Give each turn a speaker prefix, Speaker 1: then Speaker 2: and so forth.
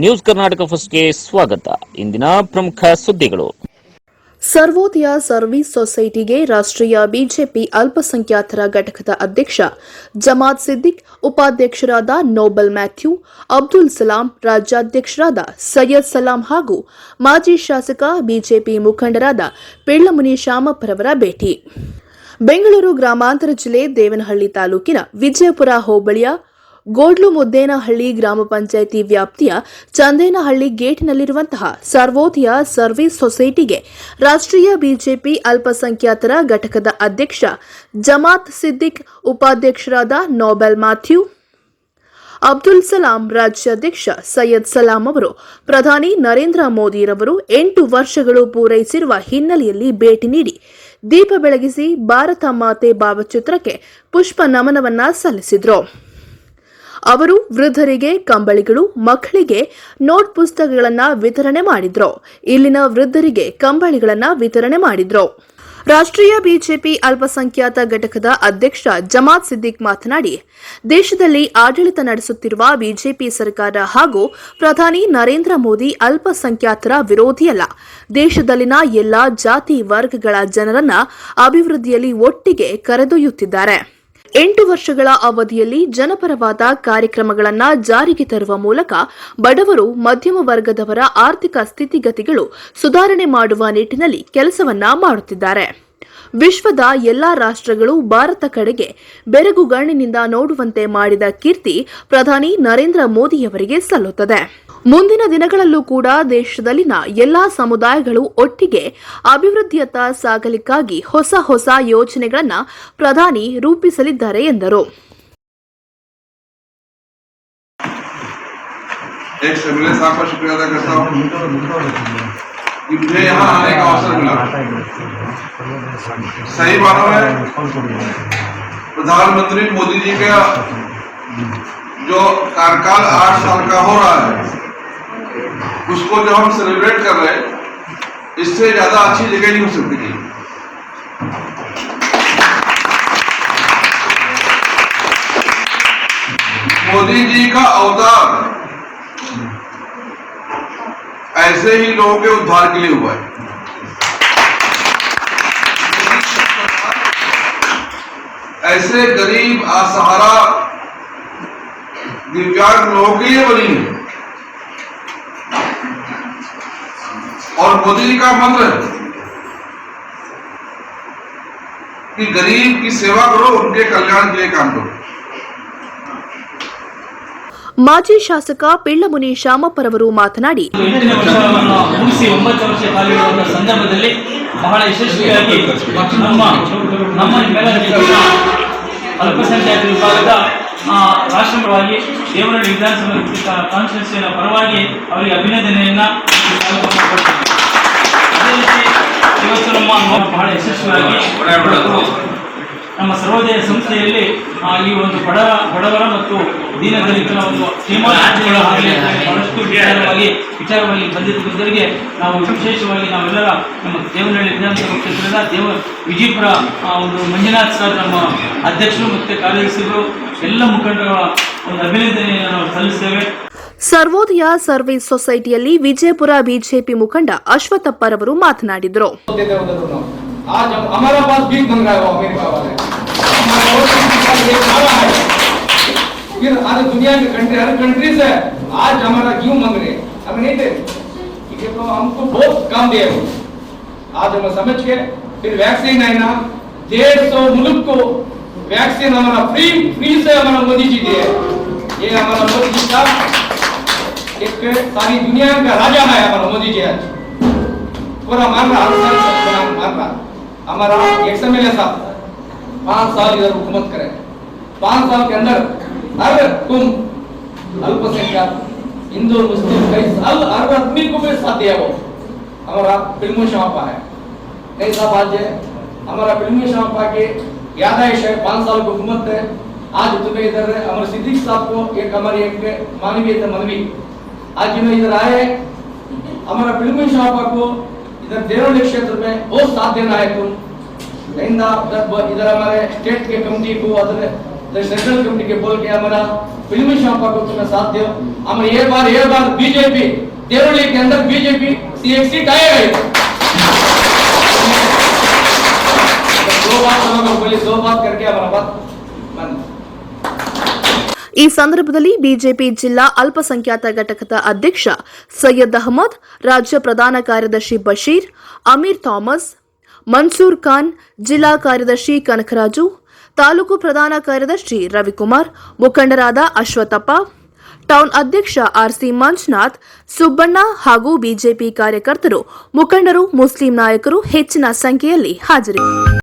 Speaker 1: News Karnataka ಫಸ್ಟ್ಗೆ ಸ್ವಾಗತ. ಇಂದಿನ ಪ್ರಮುಖ ಸುದ್ದಿಗಳು.
Speaker 2: ಸರ್ವೋದಯ ಸರ್ವಿಸ್ ಸೊಸೈಟಿಗೆ ರಾಷ್ಟ್ರೀಯ ಬಿಜೆಪಿ ಅಲ್ಪಸಂಖ್ಯಾತರ ಘಟಕದ ಅಧ್ಯಕ್ಷ ಜಮಾತ್ ಸಿದ್ದಿಕ್, ಉಪಾಧ್ಯಕ್ಷರಾದ ನೋಬಲ್ ಮ್ಯಾಥ್ಯೂ, ಅಬ್ದುಲ್ ಸಲಾಂ, ರಾಜ್ಯಾಧ್ಯಕ್ಷರಾದ ಸೈಯದ್ ಸಲಾಂ ಹಾಗೂ ಮಾಜಿ ಶಾಸಕ ಬಿಜೆಪಿ ಮುಖಂಡರಾದ ಪಿಳ್ಳಮುನಿ ಶಾಮಪ್ಪರವರ ಭೇಟಿ. ಬೆಂಗಳೂರು ಗ್ರಾಮಾಂತರ ಜಿಲ್ಲೆ ದೇವನಹಳ್ಳಿ ತಾಲೂಕಿನ ವಿಜಯಪುರ ಹೋಬಳಿಯ ಗೋಡ್ಲುಮುದ್ದೇನಹಳ್ಳಿ ಗ್ರಾಮ ಪಂಚಾಯಿತಿ ವ್ಯಾಪ್ತಿಯ ಚಂದೇನಹಳ್ಳಿ ಗೇಟ್ನಲ್ಲಿರುವಂತಹ ಸರ್ವೋದಯ ಸರ್ವಿಸ್ ಸೊಸೈಟಿಗೆ ರಾಷ್ಟ್ರೀಯ ಬಿಜೆಪಿ ಅಲ್ಪಸಂಖ್ಯಾತರ ಘಟಕದ ಅಧ್ಯಕ್ಷ ಜಮಾತ್ ಸಿದ್ದಿಕ್, ಉಪಾಧ್ಯಕ್ಷರಾದ ನೋಬೆಲ್ ಮ್ಯಾಥ್ಯೂ, ಅಬ್ದುಲ್ ಸಲಾಂ, ರಾಜ್ಯಾಧ್ಯಕ್ಷ ಸೈಯದ್ ಸಲಾಂ ಅವರು ಪ್ರಧಾನಿ ನರೇಂದ್ರ ಮೋದಿರವರು 8 ವರ್ಷಗಳು ಪೂರೈಸಿರುವ ಹಿನ್ನೆಲೆಯಲ್ಲಿ ಭೇಟಿ ನೀಡಿ ದೀಪ ಬೆಳಗಿಸಿ ಭಾರತ ಮಾತೆ ಭಾವಚಿತ್ರಕ್ಕೆ ಪುಷ್ಪ ನಮನವನ್ನ ಸಲ್ಲಿಸಿದರು. ಅವರು ವೃದ್ಧರಿಗೆ ಕಂಬಳಿಗಳು, ಮಕ್ಕಳಿಗೆ ನೋಟ್ ಪುಸ್ತಕಗಳನ್ನು ವಿತರಣೆ ಮಾಡಿದ್ರು. ಇಲ್ಲಿನ ವೃದ್ಧರಿಗೆ ಕಂಬಳಿಗಳನ್ನು ವಿತರಣೆ ಮಾಡಿದ್ರು. ರಾಷ್ಟ್ರೀಯ ಬಿಜೆಪಿ ಅಲ್ಪಸಂಖ್ಯಾತ ಘಟಕದ ಅಧ್ಯಕ್ಷ ಜಮಾತ್ ಸಿದ್ದಿಕ್ ಮಾತನಾಡಿ, ದೇಶದಲ್ಲಿ ಆಡಳಿತ ನಡೆಸುತ್ತಿರುವ ಬಿಜೆಪಿ ಸರ್ಕಾರ ಹಾಗೂ ಪ್ರಧಾನಿ ನರೇಂದ್ರ ಮೋದಿ ಅಲ್ಪಸಂಖ್ಯಾತರ ವಿರೋಧಿಯಲ್ಲ. ದೇಶದಲ್ಲಿನ ಎಲ್ಲಾ ಜಾತಿ ವರ್ಗಗಳ ಜನರನ್ನ ಅಭಿವೃದ್ಧಿಯಲ್ಲಿ ಒಟ್ಟಿಗೆ ಕರೆದೊಯ್ಯುತ್ತಿದ್ದಾರೆ. 8 ವರ್ಷಗಳ ಅವಧಿಯಲ್ಲಿ ಜನಪರವಾದ ಕಾರ್ಯಕ್ರಮಗಳನ್ನು ಜಾರಿಗೆ ತರುವ ಮೂಲಕ ಬಡವರು, ಮಧ್ಯಮ ವರ್ಗದವರ ಆರ್ಥಿಕ ಸ್ಥಿತಿಗತಿಗಳು ಸುಧಾರಣೆ ಮಾಡುವ ನಿಟ್ಟಿನಲ್ಲಿ ಕೆಲಸವನ್ನ ಮಾಡುತ್ತಿದ್ದಾರೆ. ವಿಶ್ವದ ಎಲ್ಲಾ ರಾಷ್ಟ್ರಗಳು ಭಾರತ ಕಡೆಗೆ ಬೆರಗುಗಣ್ಣಿನಿಂದ ನೋಡುವಂತೆ ಮಾಡಿದ ಕೀರ್ತಿ ಪ್ರಧಾನಿ ನರೇಂದ್ರ ಮೋದಿಯವರಿಗೆ ಸಲ್ಲುತ್ತದೆ. ಮುಂದಿನ ದಿನಗಳಲ್ಲೂ ಕೂಡ ದೇಶದಲ್ಲಿನ ಎಲ್ಲಾ ಸಮುದಾಯಗಳು ಒಟ್ಟಿಗೆ ಅಭಿವೃದ್ಧಿಯತ್ತ ಸಾಗಲಿಕ್ಕಾಗಿ ಹೊಸ ಯೋಜನೆಗಳನ್ನು ಪ್ರಧಾನಿ ರೂಪಿಸಲಿದ್ದಾರೆ ಎಂದರು.
Speaker 3: मुझे यहाँ आने का अवसर मिला। सही मानो है, प्रधानमंत्री मोदी जी का जो कार्यकाल 8 साल का हो रहा है, उसको जो हम सेलिब्रेट कर रहे हैं, इससे ज्यादा अच्छी जगह नहीं हो सकती थी। मोदी जी का अवतार ऐसे ही लोगों के उद्धार के लिए हुआ है। ऐसे गरीब, असहारा, दिव्यांग लोगों के लिए बनी है। और मोदी जी का मंत्र है कि गरीब की सेवा करो, उनके कल्याण के लिए काम करो।
Speaker 2: ಮಾಜಿ ಶಾಸಕ ಪಿಳ್ಳಮುನಿ ಶಾಮಪ್ಪರವರು ಮಾತನಾಡಿ,
Speaker 4: 8ನೇ ವರ್ಷವನ್ನು ಮುಗಿಸಿ 9 ವರ್ಷ ಕಾಲಿಡುವ ಸಂದರ್ಭದಲ್ಲಿ ಬಹಳ ಯಶಸ್ವಿಯಾಗಿ ನಮ್ಮ ಅಲ್ಪಸಂಖ್ಯಾತ ವಿಭಾಗದ ರಾಷ್ಟ್ರವಾಗಿ ದೇವನಹಳ್ಳಿ ವಿಧಾನಸಭಾ ಕಾನ್ಸ್ಟಿಟ್ಯೂನ್ಸಿಯ ಪರವಾಗಿ ಅವರಿಗೆ ಅಭಿನಂದನೆಯನ್ನ ಅದೇ ರೀತಿ ಇವತ್ತು ನಮ್ಮ ಬಹಳ ಯಶಸ್ವಿಯಾಗಿ ನಮ್ಮ ಸರ್ವೋದಯ ಸಂಸ್ಥೆಯಲ್ಲಿ ಈ ಒಂದು ಬಡವರ ಮತ್ತು ದೀನದಲಿತರ ಒಂದು ಬಹಳಷ್ಟು ವಿಚಾರವಾಗಿ ಬಂದಿದ್ದರಿಗೆ ನಾವು ವಿಶೇಷವಾಗಿ ನಾವೆಲ್ಲರ ನಮ್ಮ ದೇವನಹಳ್ಳಿ ವಿಧಾನಸಭಾ ಕ್ಷೇತ್ರದ ವಿಜಯಪುರ ಒಂದು ಮಂಜುನಾಥ್ ಸರ್ ನಮ್ಮ ಅಧ್ಯಕ್ಷರು ಮತ್ತು ಕಾರ್ಯದರ್ಶಿಗಳು ಎಲ್ಲ ಮುಖಂಡರ ಒಂದು ಅಭಿನಂದನೆಯನ್ನು ನಾವು ಸಲ್ಲಿಸ್ತೇವೆ.
Speaker 2: ಸರ್ವೋದಯ ಸರ್ವಿಸ್ ಸೊಸೈಟಿಯಲ್ಲಿ ವಿಜಯಪುರ ಬಿಜೆಪಿ ಮುಖಂಡ ಅಶ್ವಥಪ್ಪರವರು ಮಾತನಾಡಿದರು.
Speaker 5: आज हमारा पास भीख बन रहा है वो अमेरिका वाले, फिर हर दुनिया के कंट्री, हर कंट्री से आज हमारा क्यों मांग रहे, हमें नहीं दे, ये तो हमको बहुत कम दे। आज हम समझ के फिर वैक्सीन है ना, 150 मुल्क को वैक्सीन हमारा फ्री से हमारा मोदी जी दिए। ये हमारा मोदी जी का एक सारी दुनिया का राजा है हमारा मोदी जी। आज पूरा मान रहा, मान रहा हमारा एक्सएमएलए साहब 5 साल इधर हुकूमत करे, 5 साल के अंदर हर तुम अल्पसंख्यक हिंदू मुस्लिम कई साल हर आदमी को भी साथ दिया। वो हमारा फिल्मों शापा है कई साहब, आज हमारा फिल्मों शापा के याद है 5 साल की हुकूमत है। आज तुम्हें इधर हमारे सिद्दीक साहब को एक हमारी एक मानवीय मनवी आज जिन्होंने इधर आए, हमारा फिल्मों शापा को इधर देवनहಳ್ಳಿ क्षेत्र में बहुत साथ देना है तुम। इधर हमारे स्टेट के कमेटी को, सेंट्रल कमिटी के बोल के हमारा फिल्मी शापा को तुम्हें साथ दो। हम ये बार बीजेपी देवली के अंदर बीजेपी एक सीट आएगा। दो बात करके हमारा बात बंद।
Speaker 2: ಈ ಸಂದರ್ಭದಲ್ಲಿ ಬಿಜೆಪಿ ಜಿಲ್ಲಾ ಅಲ್ಪಸಂಖ್ಯಾತ ಘಟಕದ ಅಧ್ಯಕ್ಷ ಸೈಯದ್ ಅಹಮದ್, ರಾಜ್ಯ ಪ್ರಧಾನ ಕಾರ್ಯದರ್ಶಿ ಬಶೀರ್, ಅಮೀರ್ ಥಾಮಸ್, ಮನ್ಸೂರ್ ಖಾನ್, ಜಿಲ್ಲಾ ಕಾರ್ಯದರ್ಶಿ ಕನಕರಾಜು, ತಾಲೂಕು ಪ್ರಧಾನ ಕಾರ್ಯದರ್ಶಿ ರವಿಕುಮಾರ್, ಮುಖಂಡರಾದ ಅಶ್ವಥಪ್ಪ, ಟೌನ್ ಅಧ್ಯಕ್ಷ ಆರ್ಸಿ ಮಂಜುನಾಥ್, ಸುಬ್ಬಣ್ಣ ಹಾಗೂ ಬಿಜೆಪಿ ಕಾರ್ಯಕರ್ತರು, ಮುಖಂಡರು, ಮುಸ್ಲಿಂ ನಾಯಕರು ಹೆಚ್ಚಿನ ಸಂಖ್ಯೆಯಲ್ಲಿ ಹಾಜರಿದ್ದರು.